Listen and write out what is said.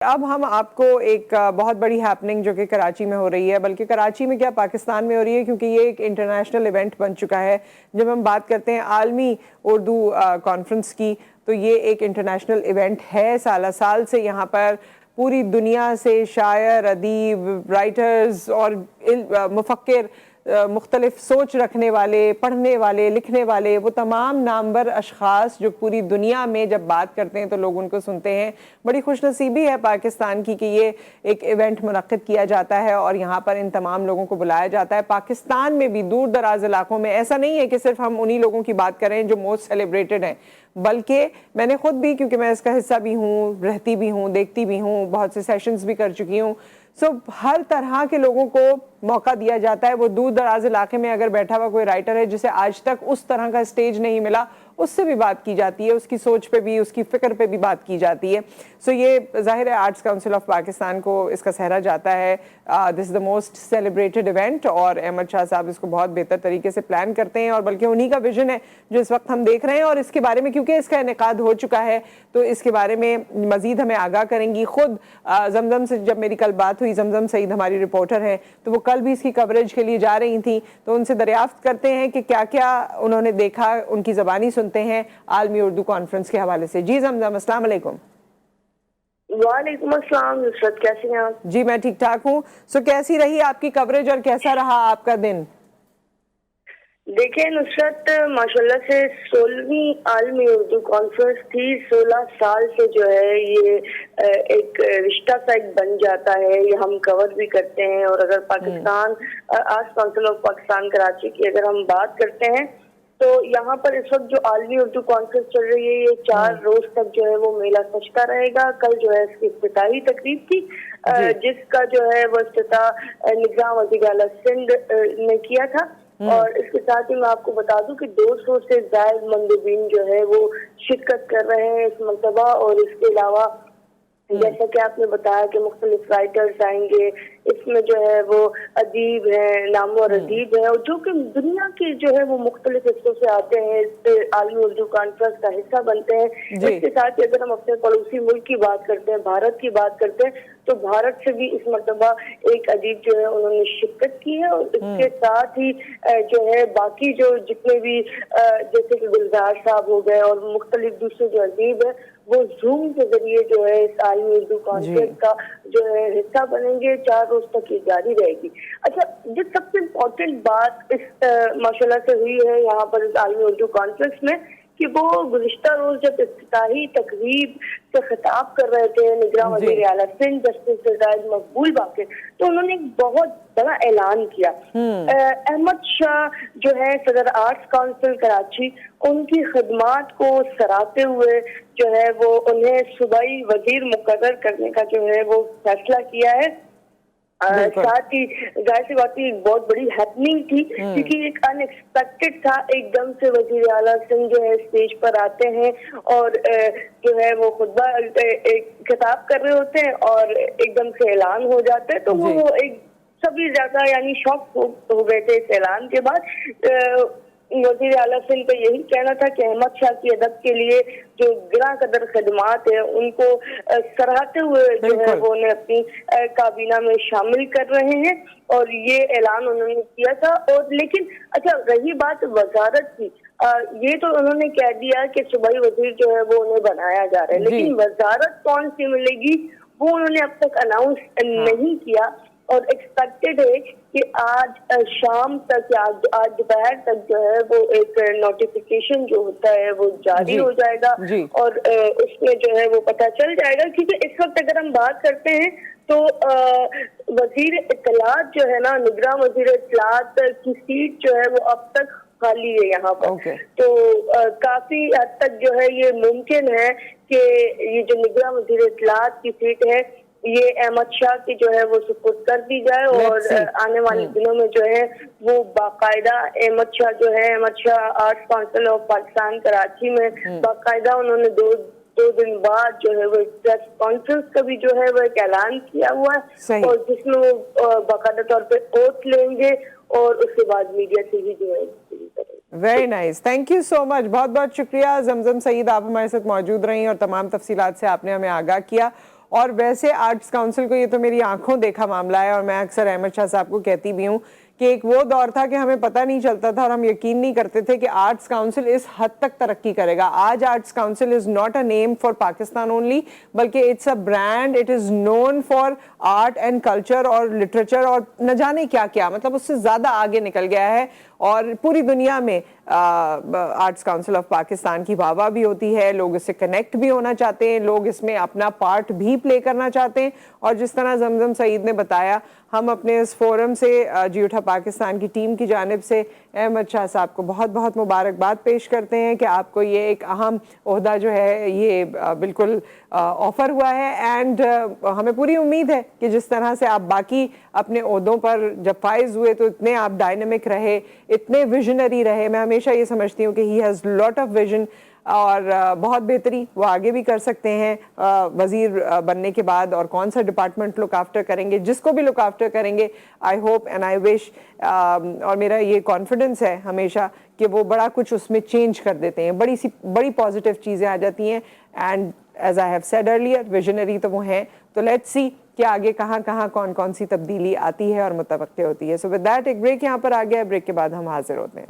अब हम आपको एक बहुत बड़ी हैपनिंग जो कि कराची में हो रही है, बल्कि कराची में क्या पाकिस्तान में हो रही है, क्योंकि ये एक इंटरनेशनल इवेंट बन चुका है। जब हम बात करते हैं आलमी उर्दू कॉन्फ्रेंस की, तो ये एक इंटरनेशनल इवेंट है। साल साल से यहाँ पर पूरी दुनिया से शायर, अदीब, राइटर्स और मुफक्किर, मुख्तलिफ सोच रखने वाले, पढ़ने वाले, लिखने वाले, वो तमाम नामवर अशखास जो पूरी दुनिया में जब बात करते हैं तो लोग उनको सुनते हैं। बड़ी खुशनसीबी है पाकिस्तान की कि ये एक इवेंट मुनक्किद किया जाता है और यहाँ पर इन तमाम लोगों को बुलाया जाता है। पाकिस्तान में भी दूर दराज इलाकों में ऐसा नहीं है कि सिर्फ हम उन्हीं लोगों की बात करें जो मोस्ट सेलिब्रेटेड हैं, बल्कि मैंने खुद भी, क्योंकि मैं इसका हिस्सा भी हूँ, रहती भी हूँ, देखती भी हूँ, बहुत से सेशंस भी कर चुकी हूँ। हर तरह के लोगों को मौका दिया जाता है। वो दूर दराज इलाके में अगर बैठा हुआ कोई राइटर है जिसे आज तक उस तरह का स्टेज नहीं मिला, उससे भी बात की जाती है, उसकी सोच पे भी, उसकी फिक्र पे भी बात की जाती है। ये जाहिर है आर्ट्स काउंसिल ऑफ पाकिस्तान को इसका सहरा जाता है। This is the most celebrated event और अहमद शाह साहब इसको बहुत बेहतर तरीके से प्लान करते हैं और बल्कि उन्हीं का विजन है जो इस वक्त हम देख रहे हैं। और इसके बारे में क्योंकि इसका इनेकाद हो चुका है तो इसके बारे में मजीद हमें आगाह करेंगी खुद जमजम से। जब मेरी कल बात हुई, जमजम सईद हमारी रिपोर्टर हैं, तो वो कल भी इसकी कवरेज के लिए जा रही थी, तो उनसे दरियाफ्त करते हैं कि क्या क्या उन्होंने देखा, उनकी ज़बानी सुनते हैं आलमी उर्दू कॉन्फ्रेंस के हवाले से। जी जमजम, अस्सलाम वालेकुम। वालेकुम अस्सलाम नुसरत, कैसी हैं आप? जी मैं ठीक ठाक हूँ। कैसी रही आपकी कवरेज और कैसा रहा आपका दिन? देखिए नुसरत, माशाल्लाह से 16वीं आलमी उर्दू कॉन्फ्रेंस थी। 16 साल से जो है ये एक रिश्ता सा एक बन जाता है, ये हम कवर भी करते हैं। और अगर Pakistan arts council of Pakistan Karachi की अगर हम बात करते हैं तो यहाँ पर इस वक्त जो आलमी उर्दू कॉन्फ्रेंस चल रही है ये 4 रोज तक जो है वो मेला सजता रहेगा। कल जो है इसकी इफ्तिताही तकरीब थी जिसका जो है वो इफ्तिताह निगरान वज़ीर आला सिंध ने किया था। और इसके साथ ही मैं आपको बता दूं कि 200 से ज्यादा मंदोबीन जो है वो शिरकत कर रहे हैं इस मरतबा। और इसके अलावा जैसा कि आपने बताया कि मुख्तलिफ राइटर्स आएंगे, इसमें जो है वो अदीब है, नामवर अदीब है, और जो कि दुनिया के जो है वो मुख्तलिफ हिस्सों से आते हैं, इस आलमी उर्दू कॉन्फ्रेंस का हिस्सा बनते हैं। इसके साथ ही अगर हम अपने पड़ोसी मुल्क की बात करते हैं, भारत की बात करते हैं, तो भारत से भी इस मरतबा एक अदीब जो है उन्होंने शिरकत की है। और इसके साथ ही जो है बाकी जो जितने भी जैसे कि गुलजार साहब हो गए और मुख्तलिफ दूसरे जो अदीब है वो जूम के जरिए जो है इस आलमी उर्दू कॉन्फ्रेंस का जो है हिस्सा बनेंगे। 4 रोज तक ये जारी रहेगी। अच्छा, जो सबसे इम्पोर्टेंट बात इस माशाल्लाह से हुई है यहाँ पर इस आलमी उर्दू कॉन्फ्रेंस में कि वो गुज़िश्ता रोज जब इफ्तिताही तकरीब से खिताब कर रहे थे निगरान वज़ीर आला सिंध जस्टिस ज़ाहिद मकबूल बाक़ी, तो उन्होंने एक बहुत बड़ा ऐलान किया। अहमद शाह जो है सदर आर्ट्स काउंसिल कराची, उनकी खिदमात को सराहते हुए जो है वो उन्हें सूबाई वजीर मुकर्रर करने का जो है वो फैसला किया है। साथ ही जाहिर सी बात है बहुत बड़ी हैपनिंग थी क्योंकि एक अनएक्सपेक्टेड था। एकदम से वजीर आला सिंह जो है स्टेज पर आते हैं और जो है वो खुतबा खिताब कर रहे होते हैं और एकदम से ऐलान हो जाता है। तो वो एक सभी ज्यादा यानी शॉक हो गए थे इस ऐलान के बाद। वज़ीर आला सिंध का यही कहना था कि अहमद शाह की अदब के लिए जो गिरा कदर खदमात है उनको सराहते हुए जो है वो उन्हें अपनी काबीना में शामिल कर रहे हैं और ये ऐलान उन्होंने किया था। और लेकिन अच्छा, रही बात वजारत की, ये तो उन्होंने कह दिया कि सूबाई वजीर जो है वो उन्हें बनाया जा रहा है, लेकिन वजारत कौन सी मिलेगी वो उन्होंने अब तक अनाउंस नहीं किया। और एक्सपेक्टेड है कि आज शाम तक या आज दोपहर तक जो है वो एक नोटिफिकेशन जो होता है वो जारी हो जाएगा और उसमें जो है वो पता चल जाएगा। क्योंकि इस वक्त अगर हम बात करते हैं तो वजीर इत्तलात जो है ना, निगरान वजीर इत्तलात की सीट जो है वो अब तक खाली है यहाँ पर। तो काफी हद तक जो है ये मुमकिन है कि ये जो निगरान वजीर इत्तलात की सीट है ये अहमद शाह की जो है वो सुपुर्द कर दी जाए और आने वाले दिनों में जो है वो बाकायदा अहमद शाह जो है, Ahmad Shah arts council of Pakistan Karachi में बाकायदा उन्होंने दो दिन बाद जो है वो प्रेस कॉन्फ्रेंस का भी जो है वो एक ऐलान किया हुआ है और जिसमें वो बाकायदा तौर पे ओथ लेंगे और उसके बाद मीडिया से भी जो है। Very nice, thank you so much, बहुत बहुत शुक्रिया जमजम सईद, आप हमारे साथ मौजूद रही और तमाम तफसीलात से आपने हमें आगाह किया। और वैसे आर्ट्स काउंसिल को, ये तो मेरी आंखों देखा मामला है और मैं अक्सर अहमद शाह साहब को कहती भी हूँ कि एक वो दौर था कि हमें पता नहीं चलता था और हम यकीन नहीं करते थे कि आर्ट्स काउंसिल इस हद तक तरक्की करेगा। आज arts council is not a name for Pakistan only, बल्कि it's a brand, it is known for art and culture और लिटरेचर और न जाने क्या क्या, मतलब उससे ज्यादा आगे निकल गया है। और पूरी दुनिया में आर्ट्स काउंसिल ऑफ पाकिस्तान की वाहवाही भी होती है, लोग इससे कनेक्ट भी होना चाहते हैं, लोग इसमें अपना पार्ट भी प्ले करना चाहते हैं। और जिस तरह जमजम सईद ने बताया, हम अपने इस फोरम से जी उठा पाकिस्तान की टीम की जानिब से अहमद शाह साहब को बहुत बहुत मुबारकबाद पेश करते हैं कि आपको ये एक अहम ओहदा जो है ये बिल्कुल ऑफर हुआ है। एंड हमें पूरी उम्मीद है कि जिस तरह से आप बाकी अपने ओहदों पर जब फाइज हुए तो इतने आप डायनेमिक रहे, इतने विजनरी रहे। मैं हमेशा ये समझती हूँ कि he has lot of vision और बहुत बेहतरी वो आगे भी कर सकते हैं वजीर बनने के बाद। और कौन सा डिपार्टमेंट लुक आफ्टर करेंगे, जिसको भी लुक आफ्टर करेंगे, I hope and I wish और मेरा ये कॉन्फिडेंस है हमेशा कि वो बड़ा कुछ उसमें चेंज कर देते हैं, बड़ी पॉजिटिव चीज़ें आ जाती हैं। And as I have said earlier, visionary तो वो हैं। तो लेट्स सी कि आगे कहाँ कहाँ कौन कौन सी तब्दीली आती है और मुतवक्के होती है। सो विद दैट एक ब्रेक यहाँ पर आ गया है, ब्रेक के बाद हम हाजिर होते हैं।